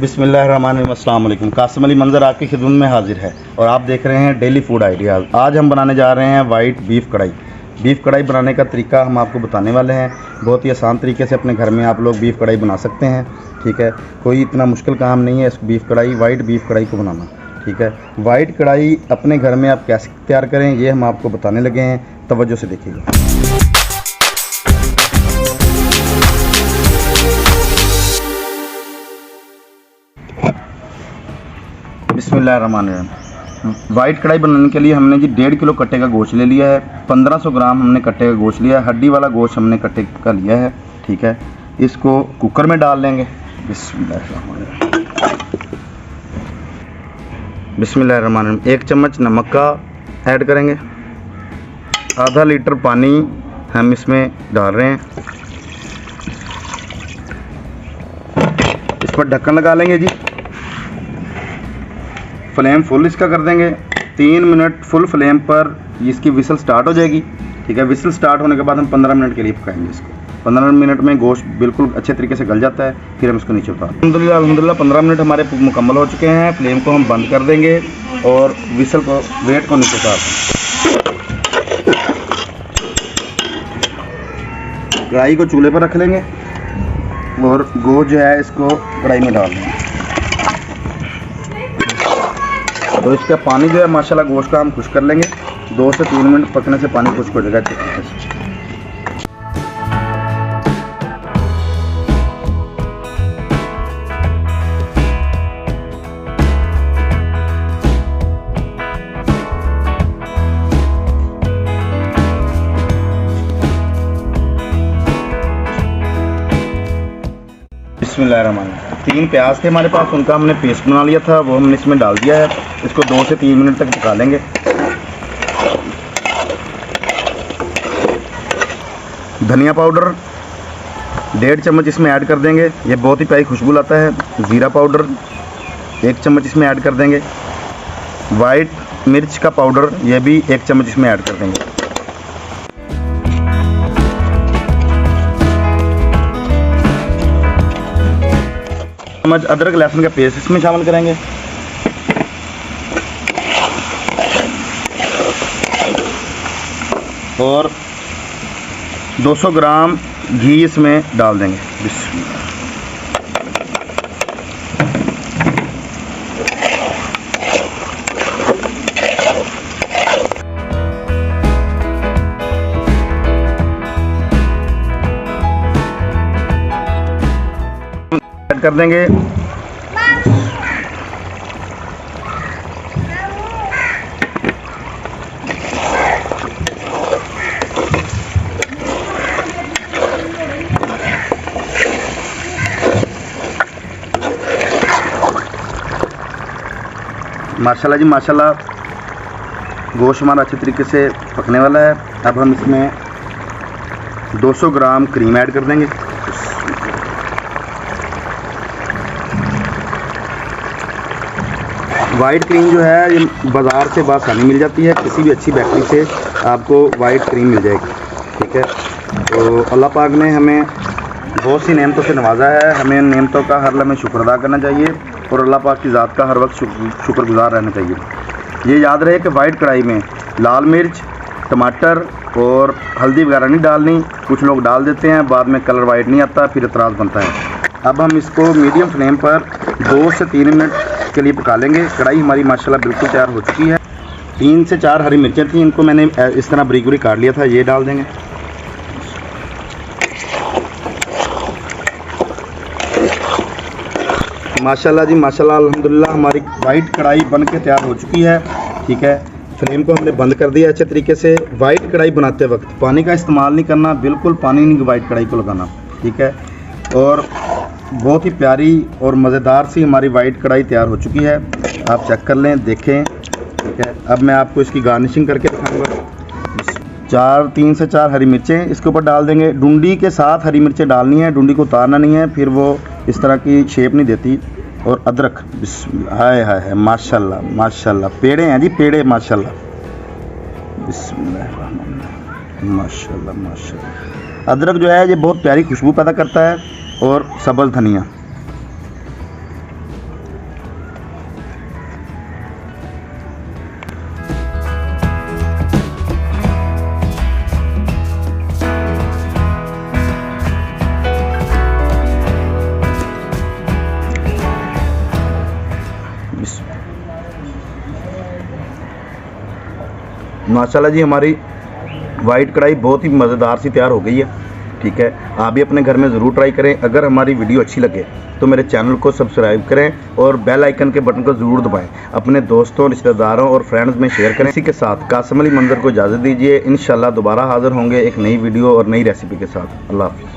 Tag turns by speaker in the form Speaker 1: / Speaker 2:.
Speaker 1: बिस्मिल्लाहिर्रहमानिर्रहीम। अस्सलाम वालेकुम। कासिम अली मंजर आपकी खिदमत में हाजिर है और आप देख रहे हैं डेली फूड आइडियाज़। आज हम बनाने जा रहे हैं वाइट बीफ कढ़ाई। बीफ कढ़ाई बनाने का तरीका हम आपको बताने वाले हैं। बहुत ही आसान तरीके से अपने घर में आप लोग बीफ कढ़ाई बना सकते हैं। ठीक है, कोई इतना मुश्किल काम नहीं है इस बीफ कढ़ाई वाइट बीफ कढ़ाई को बनाना। ठीक है, वाइट कढ़ाई अपने घर में आप कैसे तैयार करें ये हम आपको बताने लगे हैं, तवज्जो से देखिएगा। बिस्मिल्लाहिर्रहमानिर्रहीम। वाइट कढ़ाई बनाने के लिए हमने जी 1.5 किलो कट्टे का गोश्त ले लिया है। 1500 ग्राम हमने कट्टे का गोश्त लिया है। हड्डी वाला गोश्त हमने कट्टे का लिया है। ठीक है, इसको कुकर में डाल लेंगे। बिस्मिल्लाहिर्रहमानिर्रहीम। 1 चम्मच नमक का ऐड करेंगे। आधा लीटर पानी हम इसमें डाल रहे हैं। इस पर ढक्कन लगा लेंगे जी। फ्लेम फुल इसका कर देंगे। 3 मिनट फुल फ्लेम पर इसकी विसल स्टार्ट हो जाएगी। ठीक है, विसल स्टार्ट होने के बाद हम 15 मिनट के लिए पकाएंगे इसको। 15 मिनट में गोश्त बिल्कुल अच्छे तरीके से गल जाता है, फिर हम इसको नीचे उतार। अल्हम्दुलिल्लाह 15 मिनट हमारे मुकम्मल हो चुके हैं। फ्लेम को हम बंद कर देंगे और विसल को वेट को नीचे उतार देंगे। कढ़ाई को चूल्हे पर रख लेंगे और गोश्त जो है इसको कढ़ाई में डाल देंगे। तो इसका पानी जो है माशाल्लाह गोश्त का हम खुश कर लेंगे। 2 से 3 मिनट पकने से पानी खुश्क हो जाएगा अच्छे तरीके से। बिस्मिल्लाहिर्रहमानिर्रहीम। 3 प्याज थे हमारे पास, उनका हमने पेस्ट बना लिया था, वो हमने इसमें डाल दिया है। इसको 2 से 3 मिनट तक पका लेंगे। धनिया पाउडर 1.5 चम्मच इसमें ऐड कर देंगे, ये बहुत ही प्यारी खुशबू लाता है। ज़ीरा पाउडर 1 चम्मच इसमें ऐड कर देंगे। वाइट मिर्च का पाउडर ये भी 1 चम्मच इसमें ऐड कर देंगे। चम्मच अदरक लहसुन का पेस्ट इसमें शामिल करेंगे। और 200 ग्राम घी इसमें डाल देंगे। ऐड कर देंगे। माशाल्लाह जी माशाल्लाह गोश्त हमारा अच्छे तरीके से पकने वाला है। अब हम इसमें 200 ग्राम क्रीम ऐड कर देंगे। वाइट क्रीम जो है ये बाज़ार से बासानी मिल जाती है, किसी भी अच्छी बेकरी से आपको वाइट क्रीम मिल जाएगी। ठीक है, तो अल्लाह पाक ने हमें बहुत सी नेमतों से नवाजा है। हमें इन नेमतों का हर लम्हे शुक्र अदा करना चाहिए और अल्लाह पाक की ज़ात का हर वक्त शुक्रगुजार रहना चाहिए। ये याद रहे कि वाइट कढ़ाई में लाल मिर्च, टमाटर और हल्दी वगैरह नहीं डालनी। कुछ लोग डाल देते हैं, बाद में कलर वाइट नहीं आता, फिर एतराज़ बनता है। अब हम इसको मीडियम फ्लेम पर 2 से 3 मिनट के लिए पका लेंगे। कढ़ाई हमारी माशाल्लाह बिल्कुल तैयार हो चुकी है। 3 से 4 हरी मिर्चें थी, इनको मैंने इस तरह बारीक बारीक काट लिया था, ये डाल देंगे। माशाल्लाह जी माशाल्लाह अल्हम्दुलिल्लाह हमारी वाइट कढ़ाई बन के तैयार हो चुकी है। ठीक है, फ्लेम को हमने बंद कर दिया अच्छे तरीके से। वाइट कढ़ाई बनाते वक्त पानी का इस्तेमाल नहीं करना, बिल्कुल पानी नहीं वाइट कढ़ाई को लगाना। ठीक है, और बहुत ही प्यारी और मज़ेदार सी हमारी वाइट कढ़ाई तैयार हो चुकी है। आप चेक कर लें, देखें। ठीक है, अब मैं आपको इसकी गार्निशिंग करके दिखाऊंगा। 3 से 4 हरी मिर्चें इसके ऊपर डाल देंगे। डुंडी के साथ हरी मिर्चें डालनी है, डुंडी को उतारना नहीं है, फिर वो इस तरह की शेप नहीं देती। और अदरक, हाय हाय हाय माशाल्लाह माशाल्लाह, पेड़े हैं जी पेड़े माशाल्लाह। बिस्मिल्लाह माशाल्लाह माशाल्लाह। अदरक जो है ये बहुत प्यारी खुशबू पैदा करता है। और सब्ज़ धनिया, माशाल्लाह जी हमारी वाइट कढ़ाई बहुत ही मज़ेदार सी तैयार हो गई है। ठीक है, आप भी अपने घर में ज़रूर ट्राई करें। अगर हमारी वीडियो अच्छी लगे तो मेरे चैनल को सब्सक्राइब करें और बेल आइकन के बटन को ज़रूर दबाएं। अपने दोस्तों, रिश्तेदारों और फ्रेंड्स में शेयर करें। इसी के साथ कासिम अली मंजर को इजाज़त दीजिए। इंशाल्लाह दोबारा हाज़िर होंगे एक नई वीडियो और नई रेसिपी के साथ। अल्लाह हाफ़िज़।